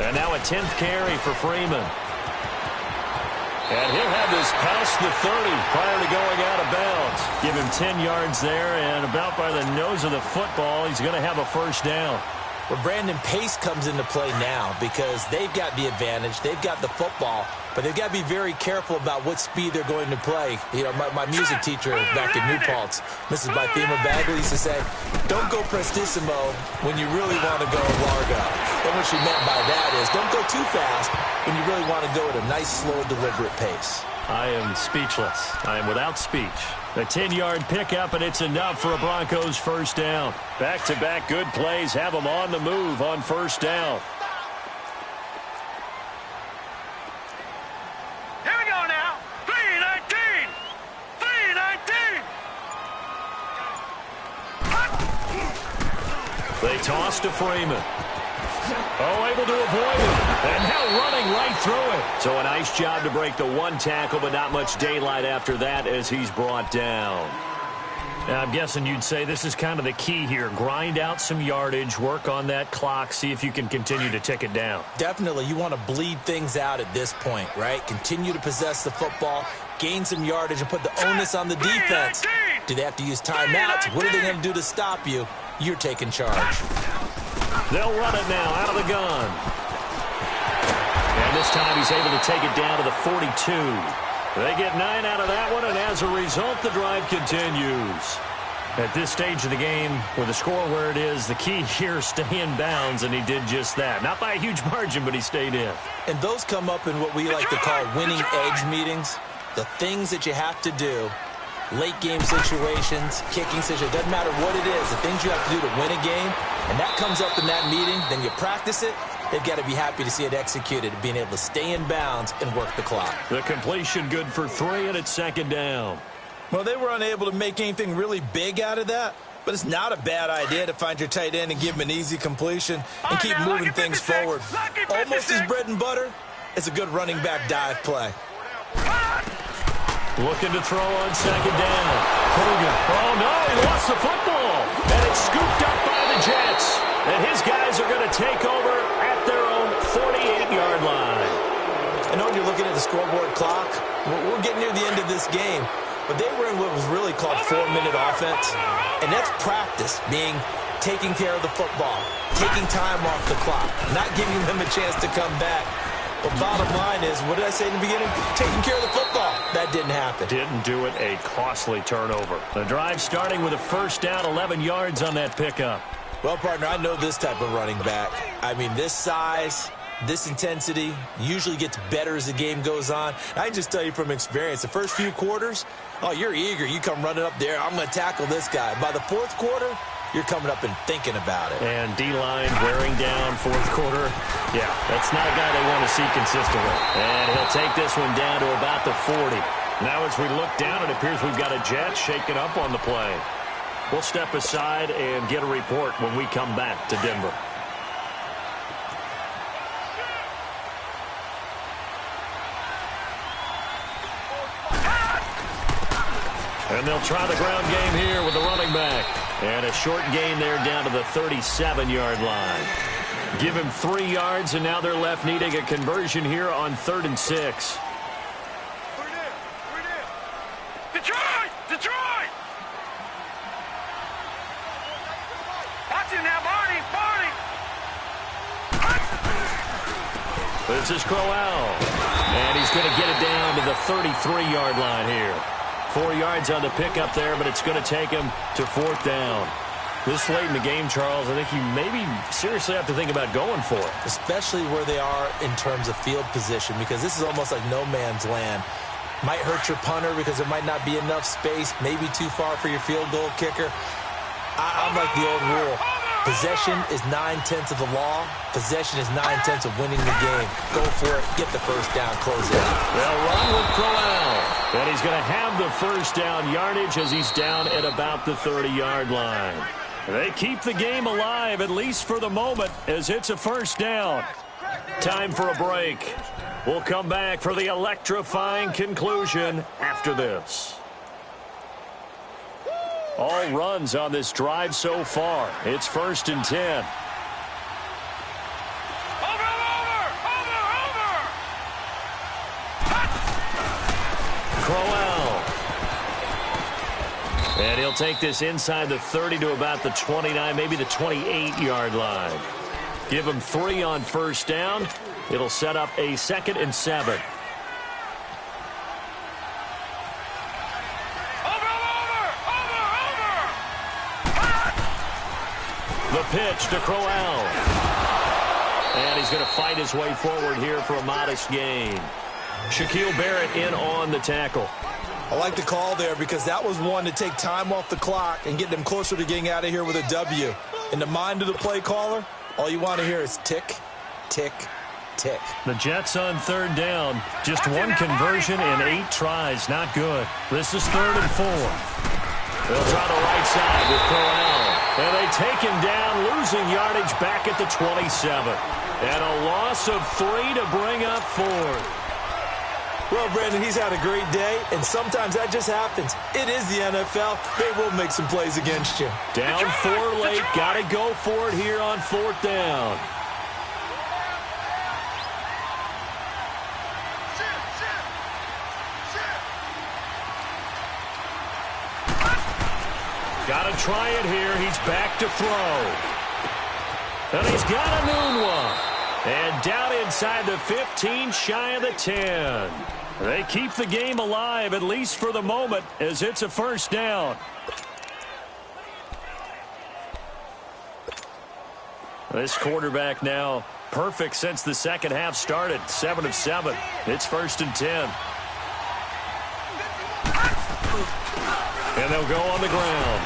And now a 10th carry for Freeman. And he'll have this past the 30 prior to going out of bounds. Give him 10 yards there, and about by the nose of the football, he's going to have a first down. Well, Brandon, pace comes into play now because they've got the advantage. They've got the football, but they've got to be very careful about what speed they're going to play. You know, my music teacher back in New Paltz, Mrs. Bythema Bagley, used to say, don't go prestissimo when you really want to go largo. And what she meant by that is don't go too fast when you really want to go at a nice, slow, deliberate pace. I am speechless. I am without speech. A 10-yard pickup, and it's enough for a Broncos first down. Back-to-back good plays have them on the move on first down. Here we go now. 3-19. 3-19. They toss to Freeman. Oh, able to avoid it. And now running right through it. So a nice job to break the one tackle, but not much daylight after that as he's brought down. Now, I'm guessing you'd say this is kind of the key here. Grind out some yardage, work on that clock, see if you can continue to tick it down. Definitely. You want to bleed things out at this point, right? Continue to possess the football, gain some yardage, and put the onus on the defense. Do they have to use timeouts? What are they going to do to stop you? You're taking charge. They'll run it now out of the gun. And this time he's able to take it down to the 42. They get 9 out of that one, and as a result, the drive continues. At this stage of the game, with the score where it is, the key here is stay in bounds, and he did just that. Not by a huge margin, but he stayed in. And those come up in what we like to call winning edge meetings. The things that you have to do. Late game situations, kicking situations, doesn't matter what it is, the things you have to do to win a game, and that comes up in that meeting, then you practice it, they've got to be happy to see it executed, being able to stay in bounds and work the clock. The completion good for 3, and it's second down. Well, they were unable to make anything really big out of that, but it's not a bad idea to find your tight end and give him an easy completion and keep moving things forward. Almost his bread and butter. It's a good running back dive play. Looking to throw on second down. Hogan. Oh, no, he lost the football. And it's scooped up by the Jets. And his guys are going to take over at their own 48-yard line. I know when you're looking at the scoreboard clock, we're getting near the end of this game. But they were in what was really called 4-minute offense. And that's practice, being taking care of the football, taking time off the clock, not giving them a chance to come back. But bottom line is, what did I say in the beginning? Taking care of the football. That didn't happen. Didn't do it. A costly turnover. The drive starting with a first down, 11 yards on that pickup. Well, partner, I know this type of running back. I mean, this size, this intensity usually gets better as the game goes on. I can just tell you from experience, the first few quarters, oh, you're eager. You come running up there. I'm going to tackle this guy. By the fourth quarter, you're coming up and thinking about it. And D-line wearing down fourth quarter. Yeah, that's not a guy they want to see consistently. And he'll take this one down to about the 40. Now as we look down, it appears we've got a jet shaken up on the play. We'll step aside and get a report when we come back to Denver. And they'll try the ground game here with the running back. And a short gain there down to the 37-yard line. Give him 3 yards, and now they're left needing a conversion here on 3rd and 6. Detroit! Detroit! Watch it now, Barney! Barney! This is Crowell. And he's going to get it down to the 33-yard line here. 4 yards on the pickup there, but it's going to take him to 4th down. This late in the game, Charles, I think you maybe seriously have to think about going for it. Especially where they are in terms of field position, because this is almost like no man's land. Might hurt your punter because there might not be enough space, maybe too far for your field goal kicker. I'm like the old rule. Possession is 9/10 of the law. Possession is 9/10 of winning the game. Go for it. Get the first down. Close it. They'll run with Crowell. And he's going to have the first down yardage as he's down at about the 30-yard line. They keep the game alive, at least for the moment, as it's a first down. Time for a break. We'll come back for the electrifying conclusion after this. All runs on this drive so far. It's 1st and 10. Crowell. And he'll take this inside the 30 to about the 29, maybe the 28-yard line. Give him 3 on first down. It'll set up a 2nd and 7. The pitch to Crowell. And he's going to fight his way forward here for a modest gain. Shaquille Barrett in on the tackle. I like the call there because that was one to take time off the clock and get them closer to getting out of here with a W. In the mind of the play caller, all you want to hear is tick, tick, tick. The Jets on 3rd down. Just one conversion in 8 tries. Not good. This is 3rd and 4. They'll try the right side with Crowell. And they take him down, losing yardage back at the 27. And a loss of 3 to bring up 4th. Well, Brandon, he's had a great day, and sometimes that just happens. It is the NFL. They will make some plays against you. Down 4 late. Got to go for it here on 4th down. Got to try it here. He's back to throw. And he's got a noon one. And down inside the 15, shy of the 10. They keep the game alive, at least for the moment, as it's a first down. This quarterback now perfect since the second half started. 7 of 7. It's 1st and 10. And they'll go on the ground.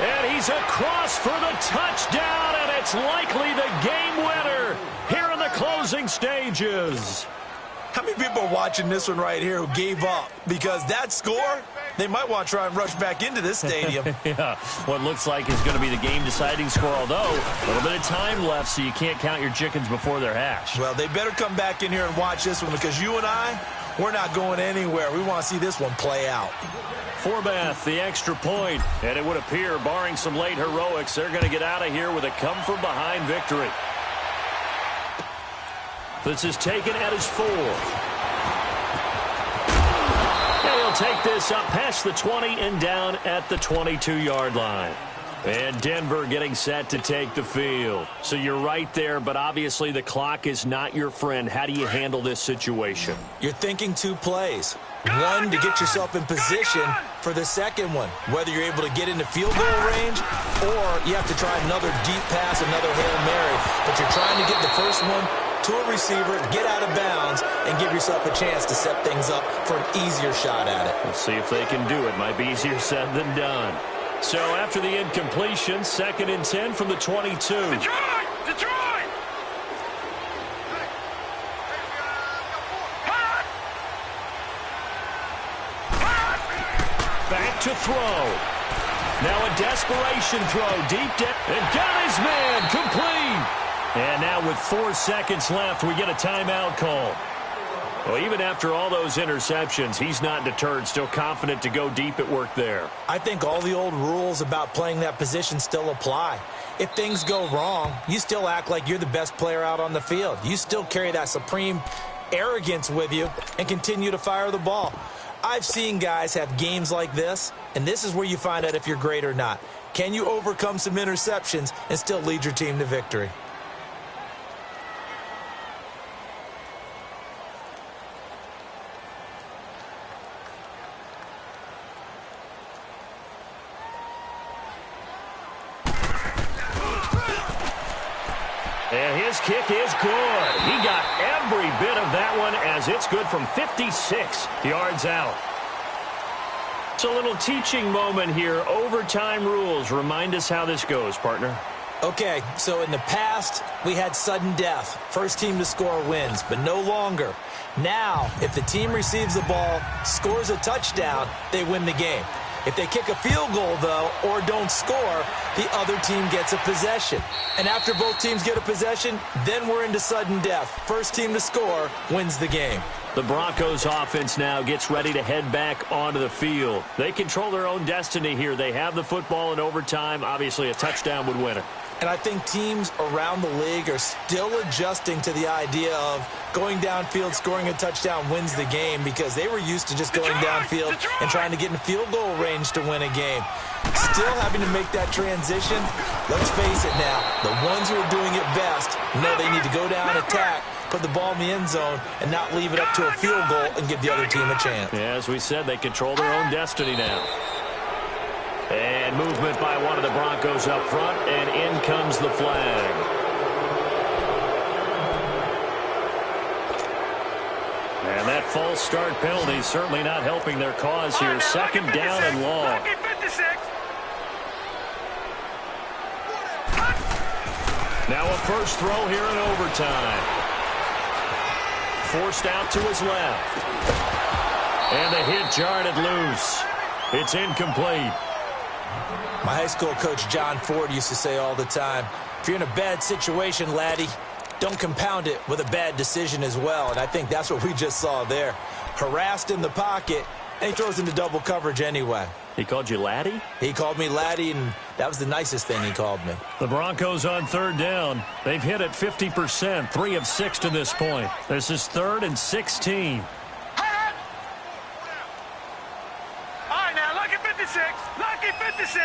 And he's across for the touchdown, and it's likely the game winner here in the closing stages. How many people are watching this one right here who gave up? Because that score, they might want to try and rush back into this stadium. Yeah, what looks like is going to be the game-deciding score, although a little bit of time left, so you can't count your chickens before they're hatched. Well, they better come back in here and watch this one, because you and I, we're not going anywhere. We want to see this one play out. Forbath, the extra point, and it would appear, barring some late heroics, they're going to get out of here with a come-from-behind victory. This is taken at his 4. And he'll take this up past the 20 and down at the 22-yard line. And Denver getting set to take the field. So you're right there, but obviously the clock is not your friend. How do you handle this situation? You're thinking 2 plays. One, to get yourself in position for the second one, whether you're able to get into field goal range or you have to try another deep pass, another Hail Mary. But you're trying to get the first one to a receiver, get out of bounds, and give yourself a chance to set things up for an easier shot at it. We'll see if they can do it. Might be easier said than done. So after the incompletion, 2nd and 10 from the 22. Detroit! Back to throw. Now a desperation throw. Deep dip. And got his man. Complete. And now with 4 seconds left, we get a timeout call. Well, even after all those interceptions, he's not deterred, still confident to go deep at work there. I think all the old rules about playing that position still apply. If things go wrong, you still act like you're the best player out on the field. You still carry that supreme arrogance with you and continue to fire the ball. I've seen guys have games like this, and this is where you find out if you're great or not. Can you overcome some interceptions and still lead your team to victory? And his kick is good. He got every bit of that one as it's good from 56 yards out. It's a little teaching moment here. Overtime rules. Remind us how this goes, partner. Okay, so in the past, we had sudden death. First team to score wins, but no longer. Now, if the team receives the ball, scores a touchdown, they win the game. If they kick a field goal, though, or don't score, the other team gets a possession. And after both teams get a possession, then we're into sudden death. First team to score wins the game. The Broncos offense now gets ready to head back onto the field. They control their own destiny here. They have the football in overtime. Obviously, a touchdown would win it. And I think teams around the league are still adjusting to the idea of going downfield, scoring a touchdown wins the game, because they were used to just going downfield and trying to get in field goal range to win a game. Still having to make that transition. Let's face it now, the ones who are doing it best know they need to go down, attack, put the ball in the end zone, and not leave it up to a field goal and give the other team a chance. Yeah, as we said, they control their own destiny now. And movement by one of the Broncos up front, and in comes the flag. And that false start penalty is certainly not helping their cause here. 2nd down and long. Now a first throw here in overtime. Forced out to his left. And the hit jarred it loose. It's incomplete. My high school coach, John Ford, used to say all the time, if you're in a bad situation, laddie, don't compound it with a bad decision as well. And I think that's what we just saw there. Harassed in the pocket, and he throws into double coverage anyway. He called you laddie? He called me laddie, and that was the nicest thing he called me. The Broncos on 3rd down. They've hit it 50%, 3 of 6 to this point. This is 3rd and 16. All right, now, lucky 56. Lucky 56.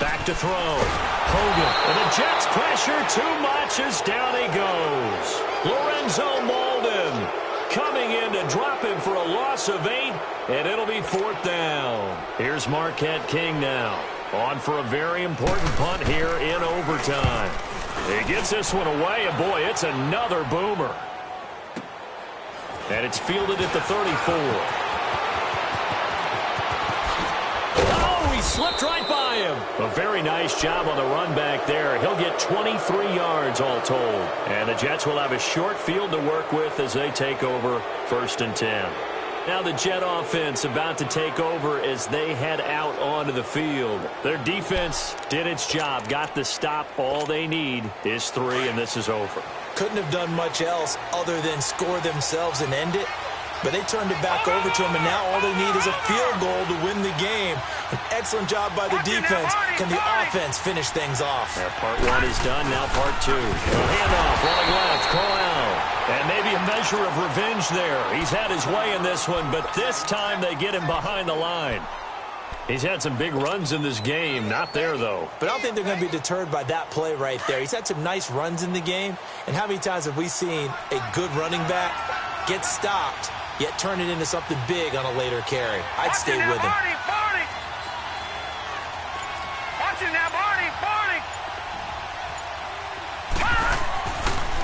Back to throw. Hogan. And the Jets pressure too much as down he goes. Lorenzo Molden coming in to drop him for a loss of 8, and it'll be 4th down. Here's Marquette King now. On for a very important punt here in overtime. He gets this one away, and boy, it's another boomer. And it's fielded at the 34. Oh, he slipped right by him. A very nice job on the run back there. He'll get 23 yards all told. And the Jets will have a short field to work with as they take over 1st and 10. Now the Jet offense about to take over as they head out onto the field. Their defense did its job, got the stop. All they need is 3, and this is over. Couldn't have done much else other than score themselves and end it. But they turned it back over to him, and now all they need is a field goal to win the game. An excellent job by the defense. Can the offense finish things off? Yeah, part 1 is done, now part 2. Handoff, rolling left, Corral. And maybe a measure of revenge there. He's had his way in this one, but this time they get him behind the line. He's had some big runs in this game. Not there, though. But I don't think they're going to be deterred by that play right there. He's had some nice runs in the game. And how many times have we seen a good running back get stopped, yet turn it into something big on a later carry? I'd stay with him.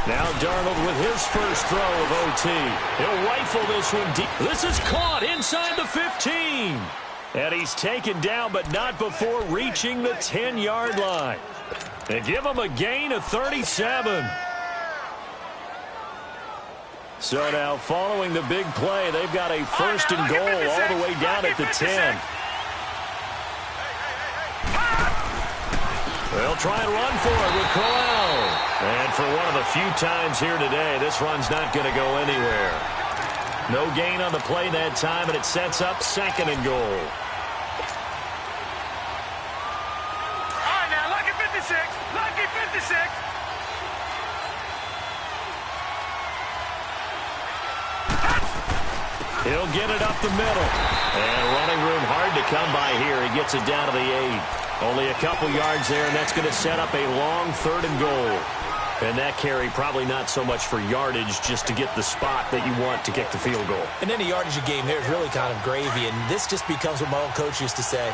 Now Darnold with his first throw of OT. He'll rifle this one deep. This is caught inside the 15. And he's taken down, but not before reaching the 10-yard line. They give him a gain of 37. So now following the big play, they've got a first and goal all the way down at the 10. They'll try and run for it with Crowell. And for one of the few times here today, this run's not going to go anywhere. No gain on the play that time, and it sets up second and goal. All right, now, lucky 56. Lucky 56. He'll get it up the middle. And running room hard to come by here. He gets it down to the 8. Only a couple yards there, and that's going to set up a long third and goal. And that carry probably not so much for yardage, just to get the spot that you want to kick the field goal. And any yardage game there is really kind of gravy, and this just becomes what my old coach used to say.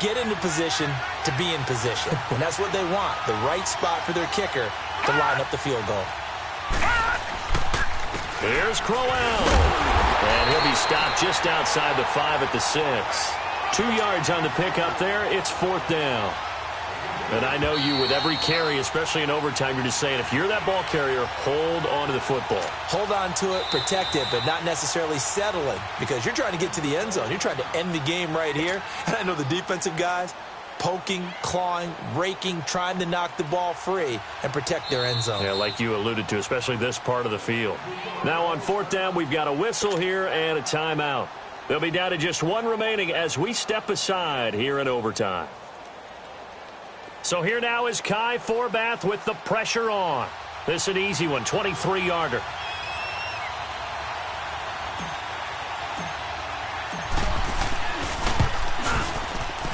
Get into position to be in position. And that's what they want, the right spot for their kicker to line up the field goal. Here's Crowell. And he'll be stopped just outside the 5 at the 6. 2 yards on the pickup there. It's fourth down. And I know you, with every carry, especially in overtime, you're just saying, if you're that ball carrier, hold on to the football. Hold on to it, protect it, but not necessarily settling, because you're trying to get to the end zone. You're trying to end the game right here. And I know the defensive guys poking, clawing, raking, trying to knock the ball free and protect their end zone. Yeah, like you alluded to, especially this part of the field. Now on fourth down, we've got a whistle here and a timeout. They'll be down to just one remaining as we step aside here in overtime. So here now is Kai Forbath with the pressure on. This is an easy one, 23-yarder.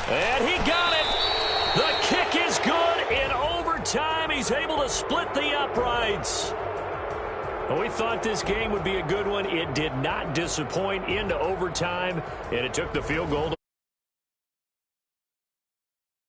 And he got it. The kick is good in overtime. He's able to split the uprights. Well, we thought this game would be a good one. It did not disappoint into overtime, and it took the field goal to